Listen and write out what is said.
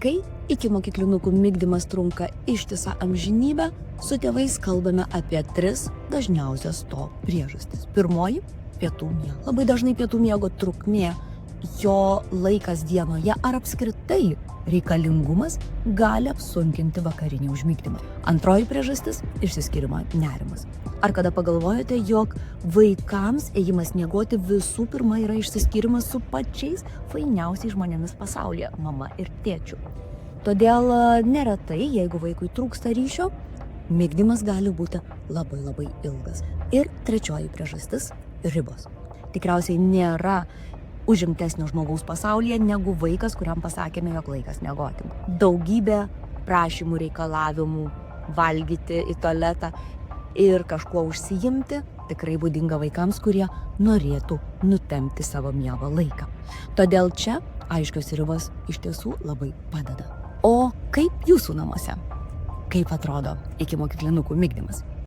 Kai ikimokyklinukų migdymas trunka ištisą amžinybę, su tėvais kalbame apie 3 dažniausias to priežastis. Pirmoji – pietų miegas. Labai dažnai pietų miego trukmė, jo laikas dienoje ar apskritai reikalingumas gali apsunkinti vakarinį užmigdymą. Antroji priežastis – išsiskyrimo nerimas. Ar kada pagalvojote, jog vaikams ėjimas miegoti visų pirma yra išsiskyrimas su pačiais fainiausiais žmonėmis pasaulyje – mama ir tėčiu. Todėl neretai, jeigu vaikui trūksta ryšio, migdymas gali būti labai ilgas. Ir trečioji priežastis – ribos. Tikriausiai nėra užimtesnio žmogaus pasaulyje negu vaikas, kuriam pasakėme, jog laikas miegoti. Daugybė prašymų, reikalavimų, valgyti į tualetą ir kažkuo užsiimti tikrai būdinga vaikams, kurie norėtų nutempti savo miego laiką. Todėl čia aiškios ribos iš tiesų labai padeda. O kaip jūsų namuose? Kaip atrodo ikimokyklinukų migdymas?